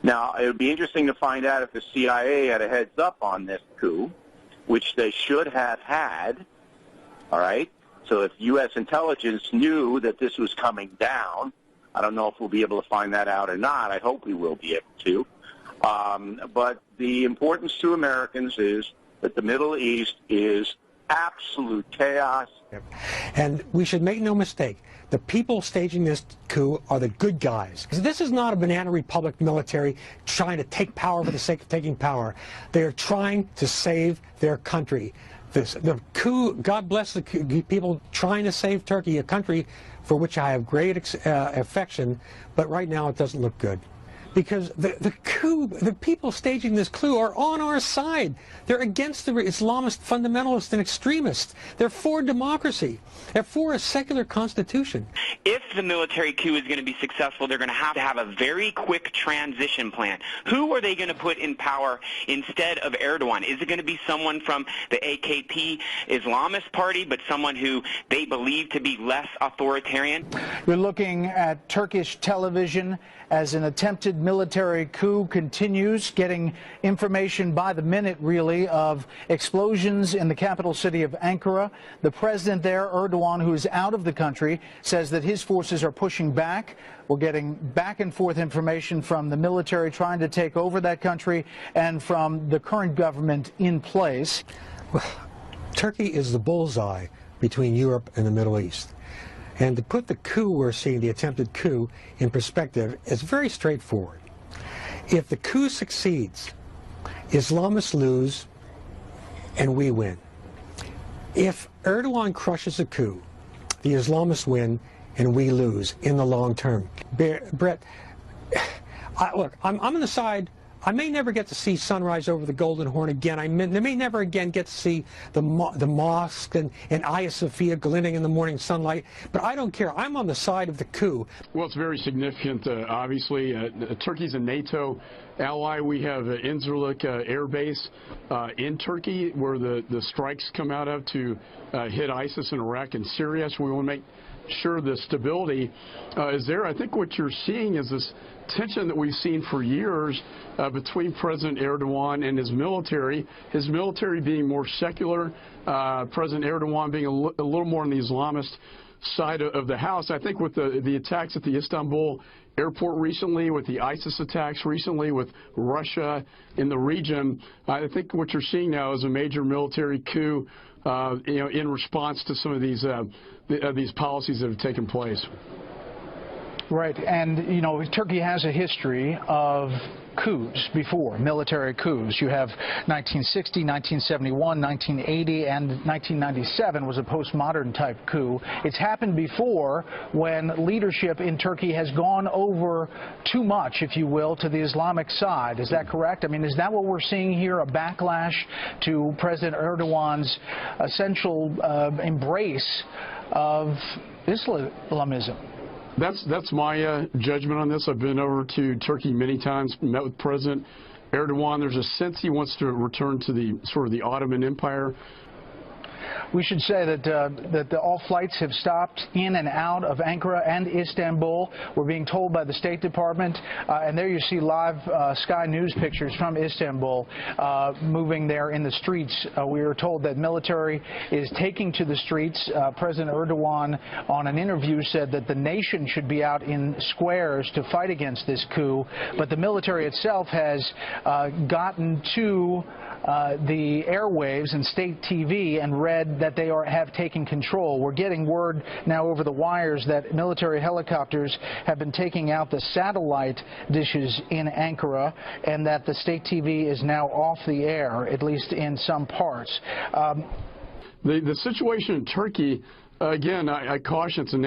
Now, it would be interesting to find out if the CIA had a heads up on this coup, which they should have had, all right? So if U.S. intelligence knew that this was coming down, I don't know if we'll be able to find that out or not. I hope we will be able to. But the importance to Americans is that the Middle East is absolute chaos. And we should make no mistake, the people staging this coup are the good guys. This is not a banana republic military trying to take power for the sake of taking power. They are trying to save their country. The coup, God bless the people trying to save Turkey, a country for which I have great affection, but right now it doesn't look good. Because the coup, the people staging this coup are on our side. They're against the Islamist fundamentalists and extremists. They're for democracy. They're for a secular constitution. If the military coup is going to be successful, they're going to have a very quick transition plan. Who are they going to put in power instead of Erdogan? Is it going to be someone from the AKP Islamist party, but someone who they believe to be less authoritarian? We're looking at Turkish television as an attempted military coup continues, getting information by the minute, really, of explosions in the capital city of Ankara. The president there, Erdogan, who is out of the country, says that his forces are pushing back. We're getting back and forth information from the military trying to take over that country and from the current government in place. Well, Turkey is the bullseye between Europe and the Middle East. And to put the coup we're seeing, the attempted coup, in perspective, is very straightforward. If the coup succeeds, Islamists lose and we win. If Erdogan crushes a coup, the Islamists win and we lose in the long term. Brett, look, I'm on the side. I may never get to see sunrise over the Golden Horn again. I may never again get to see the mosque and Hagia Sophia glinting in the morning sunlight, but I don't care. I'm on the side of the coup. Well, it's very significant, obviously. Turkey's a NATO ally. We have Incirlik Air Base in Turkey where the strikes come out of to hit ISIS in Iraq and Syria, so we want to make sure the stability is there. I think what you're seeing is this tension that we've seen for years between President Erdogan and his military being more secular, President Erdogan being a little more on the Islamist side of the house. I think with the attacks at the Istanbul airport recently, with the ISIS attacks recently, with Russia in the region, I think what you're seeing now is a major military coup in response to some of these policies that have taken place. Right, and you know, Turkey has a history of coups before, military coups. You have 1960, 1971, 1980, and 1997 was a postmodern type coup. It's happened before when leadership in Turkey has gone over too much, if you will, to the Islamic side. Is that correct? I mean, is that what we're seeing here, a backlash to President Erdogan's essential embrace of Islamism? That's my judgment on this. I've been over to Turkey many times, met with President Erdogan. There's a sense he wants to return to the sort of the Ottoman Empire. We should say that all flights have stopped in and out of Ankara and Istanbul. We're being told by the State Department, and there you see live Sky News pictures from Istanbul moving there in the streets. We are told that military is taking to the streets. President Erdogan, on an interview, said that the nation should be out in squares to fight against this coup, but the military itself has gotten to the airwaves and state TV and read that they have taken control. We're getting word now over the wires that military helicopters have been taking out the satellite dishes in Ankara and that the state TV is now off the air, at least in some parts. The situation in Turkey, again, I caution it's a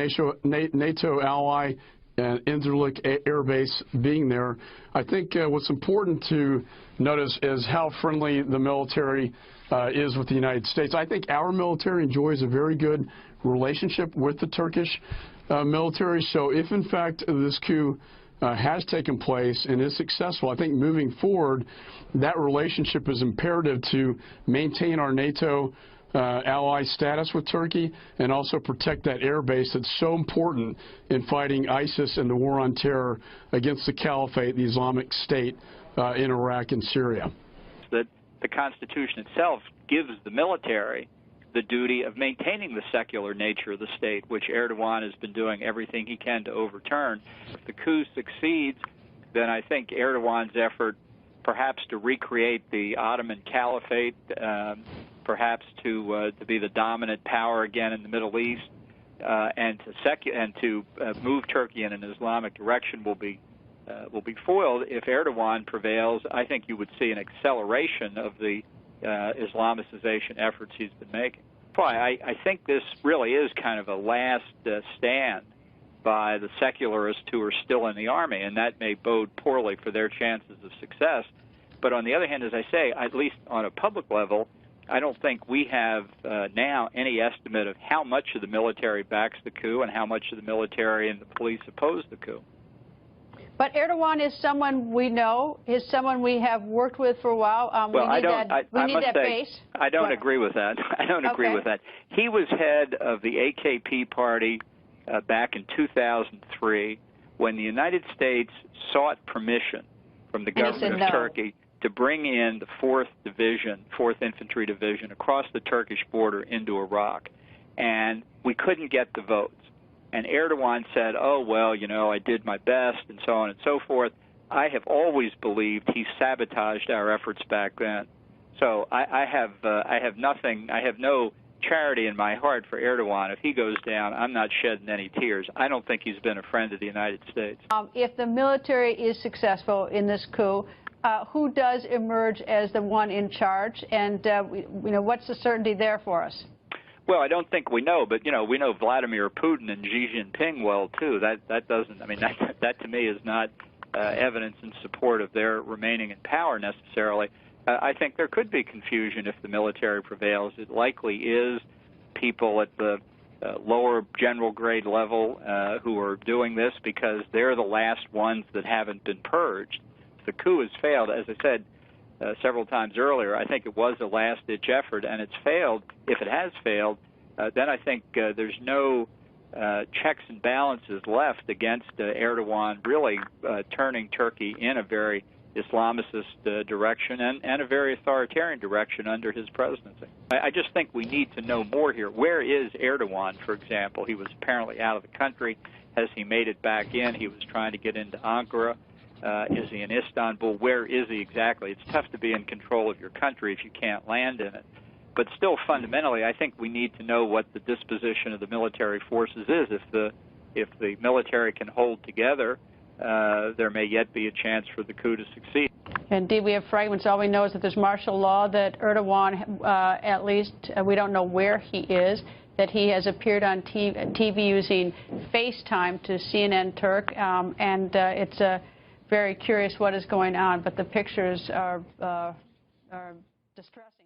NATO ally. Incirlik Air Base being there. I think what's important to notice is how friendly the military is with the United States. I think our military enjoys a very good relationship with the Turkish military. So if, in fact, this coup has taken place and is successful, I think moving forward, that relationship is imperative to maintain our NATO ally status with Turkey and also protect that air base that's so important in fighting ISIS and the war on terror against the Caliphate, the Islamic State in Iraq and Syria. That the Constitution itself gives the military the duty of maintaining the secular nature of the state, which Erdogan has been doing everything he can to overturn. If the coup succeeds, then I think Erdogan's effort perhaps to recreate the Ottoman Caliphate, perhaps to be the dominant power again in the Middle East, and to move Turkey in an Islamic direction will be foiled. If Erdogan prevails, I think you would see an acceleration of the Islamicization efforts he's been making. I think this really is kind of a last stand by the secularists who are still in the army, and that may bode poorly for their chances of success. But on the other hand, as I say, at least on a public level, I don't think we have now any estimate of how much of the military backs the coup and how much of the military and the police oppose the coup. But Erdogan is someone we know, is someone we have worked with for a while. Well, we need that base. I don't agree with that. I don't agree with that. He was head of the AKP party back in 2003 when the United States sought permission from the government of Turkey to bring in the 4th Infantry Division across the Turkish border into Iraq. And we couldn't get the votes. And Erdogan said, oh, well, you know, I did my best, and so on and so forth. I have always believed he sabotaged our efforts back then. So I have no charity in my heart for Erdogan. If he goes down, I'm not shedding any tears. I don't think he's been a friend of the United States. If the military is successful in this coup, who does emerge as the one in charge? And, what's the certainty there for us? Well, I don't think we know, but, we know Vladimir Putin and Xi Jinping well, too. That to me is not evidence in support of their remaining in power necessarily. I think there could be confusion if the military prevails. It likely is people at the lower general grade level who are doing this because they're the last ones that haven't been purged. If the coup has failed, as I said several times earlier, I think it was a last-ditch effort, and it's failed. If it has failed, then I think there's no checks and balances left against Erdogan really turning Turkey in a very Islamicist direction and a very authoritarian direction under his presidency. I just think we need to know more here. Where is Erdogan, for example? He was apparently out of the country. Has he made it back in? He was trying to get into Ankara. Is he in Istanbul? Where is he exactly? It's tough to be in control of your country if you can't land in it. But still, fundamentally, I think we need to know what the disposition of the military forces is. If the military can hold together, there may yet be a chance for the coup to succeed. Indeed, we have fragments. All we know is that there's martial law, that Erdogan, at least, we don't know where he is, that he has appeared on TV using FaceTime to CNN Turk, and it's very curious what is going on, but the pictures are distressing.